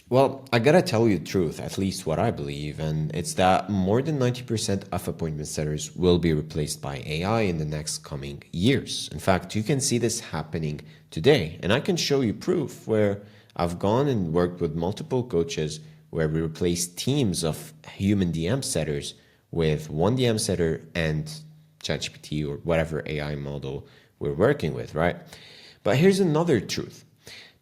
Well, I gotta tell you the truth, at least what I believe, and it's that more than 90% of appointment setters will be replaced by AI in the next coming years. In fact, you can see this happening today, and I can show you proof where I've gone and worked with multiple coaches where we replaced teams of human DM setters with one DM setter and ChatGPT or whatever AI model we're working with, right? But here's another truth.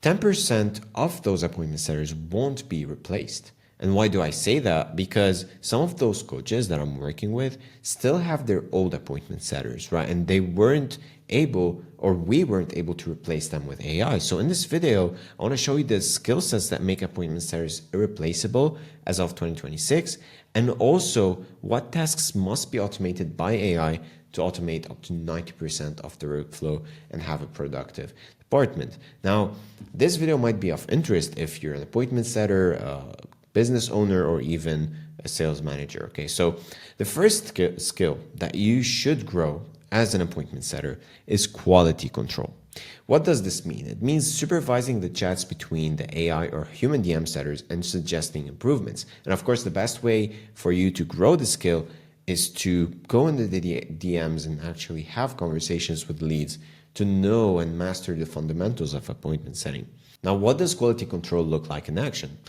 10% of those appointment setters won't be replaced. And why do I say that? Because some of those coaches that I'm working with still have their old appointment setters, right? And they weren't able, or we weren't able to replace them with AI. So in this video, I want to show you the skill sets that make appointment setters irreplaceable as of 2026, and also what tasks must be automated by AI to automate up to 90% of the workflow and have a productive department. Now, this video might be of interest if you're an appointment setter, a business owner, or even a sales manager. Okay, so the first skill that you should grow as an appointment setter is quality control. What does this mean? It means supervising the chats between the AI or human DM setters and suggesting improvements. And of course, the best way for you to grow the skill is to go into the DMs and actually have conversations with leads to know and master the fundamentals of appointment setting. Now, what does quality control look like in action?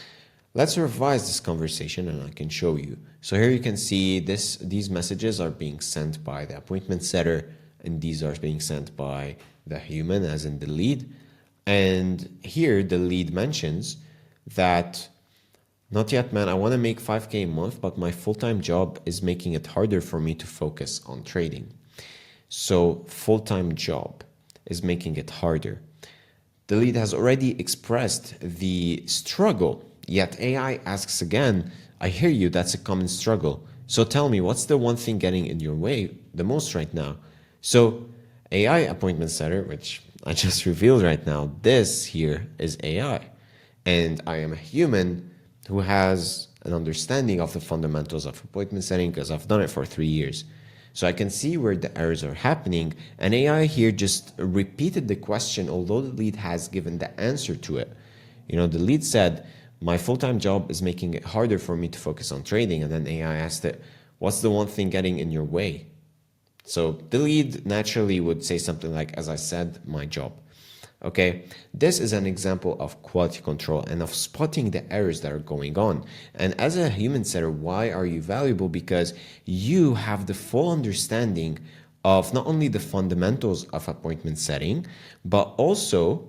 Let's revise this conversation and I can show you. So here you can see these messages are being sent by the appointment setter, and these are being sent by the human, as in the lead. And here the lead mentions that, not yet, man, I want to make 5K a month, but my full-time job is making it harder for me to focus on trading. So full-time job is making it harder. The lead has already expressed the struggle, yet AI asks again, I hear you, that's a common struggle. So tell me, what's the one thing getting in your way the most right now? So AI appointment setter, which I just revealed right now, this here is AI. And I am a human who has an understanding of the fundamentals of appointment setting because I've done it for 3 years. So I can see where the errors are happening. And AI here just repeated the question, although the lead has given the answer to it. You know, the lead said, my full-time job is making it harder for me to focus on trading. And then AI asked it, what's the one thing getting in your way? So the lead naturally would say something like, as I said, my job. Okay, this is an example of quality control and of spotting the errors that are going on. And as a human setter, why are you valuable? Because you have the full understanding of not only the fundamentals of appointment setting, but also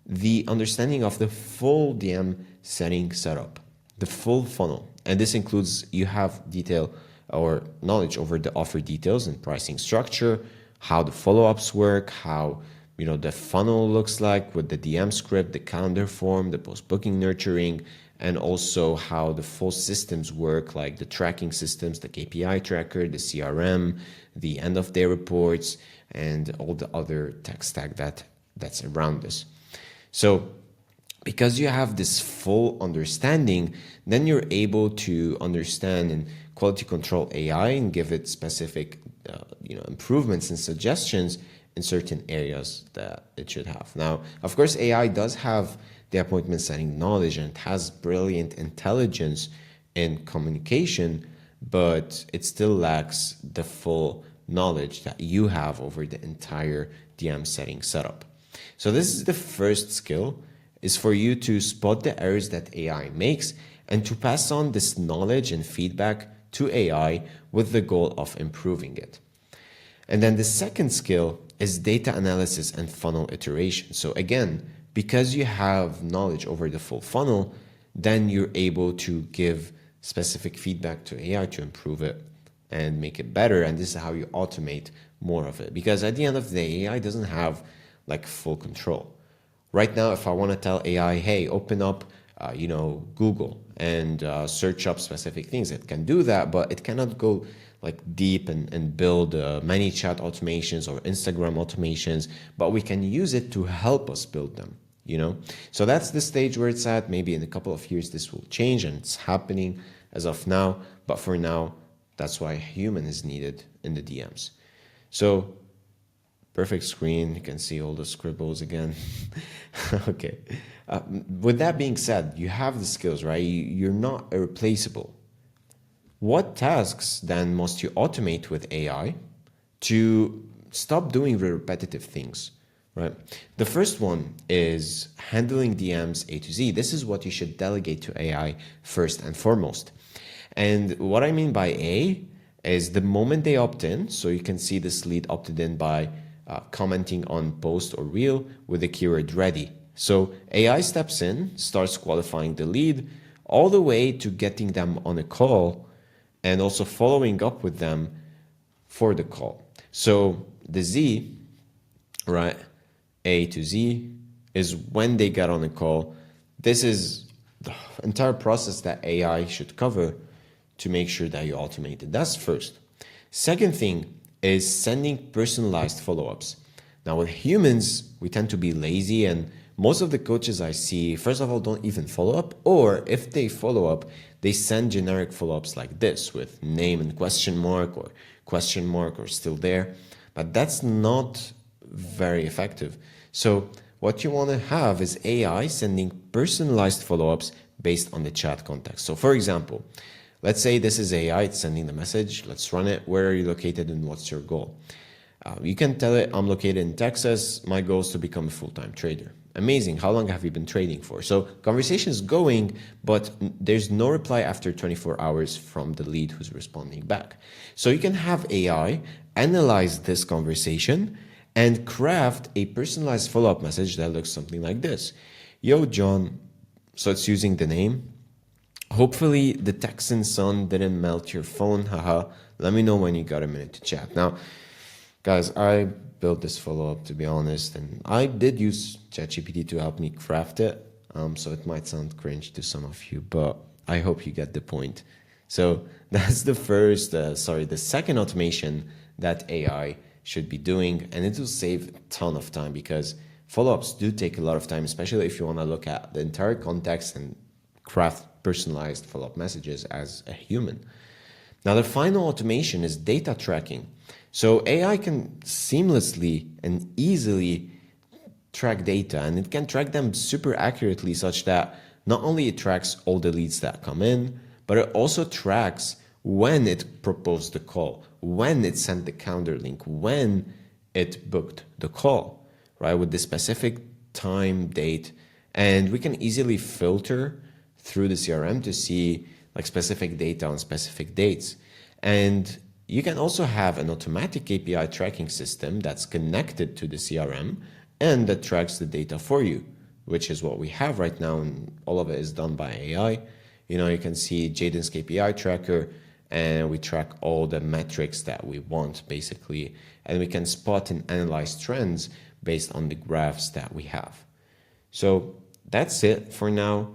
the understanding of the full DM setting setup, the full funnel. And this includes you have detail or knowledge over the offer details and pricing structure, how the follow-ups work, how the funnel looks like with the DM script, the calendar form, the post-booking nurturing, and also how the full systems work, like the tracking systems, the KPI tracker, the CRM, the end-of-day reports, and all the other tech stack that's around this. So because you have this full understanding, then you're able to understand and quality control AI and give it specific improvements and suggestions in certain areas that it should have. Now, of course, AI does have the appointment setting knowledge and it has brilliant intelligence in communication, but it still lacks the full knowledge that you have over the entire DM setting setup. So this is the first skill, is for you to spot the errors that AI makes and to pass on this knowledge and feedback to AI with the goal of improving it. And then the second skill is data analysis and funnel iteration. So again, because you have knowledge over the full funnel, then you're able to give specific feedback to AI to improve it and make it better. And this is how you automate more of it. Because at the end of the day, AI doesn't have like full control. Right now, if I want to tell AI, hey, open up Google and search up specific things, it can do that, but it cannot go like deep and build many chat automations or Instagram automations, but we can use it to help us build them, So that's the stage where it's at. Maybe in a couple of years, this will change, and it's happening as of now. But for now, that's why a human is needed in the DMs. So perfect screen. You can see all the scribbles again. Okay. With that being said, you have the skills, right? You're not irreplaceable. What tasks then must you automate with AI to stop doing the repetitive things, right? The first one is handling DMs A to Z. This is what you should delegate to AI first and foremost. And what I mean by A is the moment they opt in, so you can see this lead opted in by commenting on post or reel with the keyword ready. So AI steps in, starts qualifying the lead, all the way to getting them on a call and also following up with them for the call. So the Z, right, A to Z, is when they get on a call. This is the entire process that AI should cover to make sure that you automate it. That's first. Second thing is sending personalized follow-ups. Now with humans, we tend to be lazy, and most of the coaches I see, first of all, don't even follow up, or if they follow up, they send generic follow-ups like this with name and question mark or still there. But that's not very effective. So what you want to have is AI sending personalized follow-ups based on the chat context. So for example, let's say this is AI, it's sending the message, let's run it. Where are you located and what's your goal? You can tell it, I'm located in Texas. My goal is to become a full-time trader. Amazing. How long have you been trading for? So conversation is going, but there's no reply after 24 hours from the lead who's responding back. So you can have AI analyze this conversation and craft a personalized follow-up message that looks something like this. Yo, John. So it's using the name. Hopefully the Texan sun didn't melt your phone. Haha. Let me know when you got a minute to chat. Now, guys, I built this follow-up, to be honest, and I did use ChatGPT to help me craft it. So it might sound cringe to some of you, but I hope you get the point. So that's the second automation that AI should be doing, and it will save a ton of time because follow-ups do take a lot of time, especially if you want to look at the entire context and craft personalized follow-up messages as a human. Now, the final automation is data tracking. So AI can seamlessly and easily track data, and it can track them super accurately such that not only it tracks all the leads that come in, but it also tracks when it proposed the call, when it sent the counter link, when it booked the call, right? With the specific time, date, and we can easily filter through the CRM to see like specific data on specific dates. And you can also have an automatic API tracking system that's connected to the CRM and that tracks the data for you, which is what we have right now, and all of it is done by AI. You can see Jaden's KPI tracker, and we track all the metrics that we want, basically, and we can spot and analyze trends based on the graphs that we have. So that's it for now.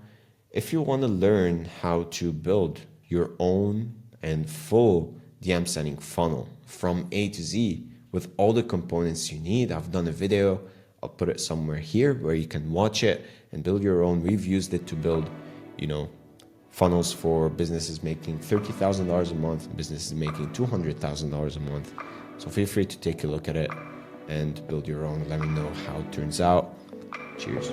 If you want to learn how to build your own and full DM sending funnel from A to Z with all the components you need, I've done a video. I'll put it somewhere here where you can watch it and build your own. We've used it to build, funnels for businesses making $30,000 a month, businesses making $200,000 a month. So feel free to take a look at it and build your own. Let me know how it turns out. Cheers.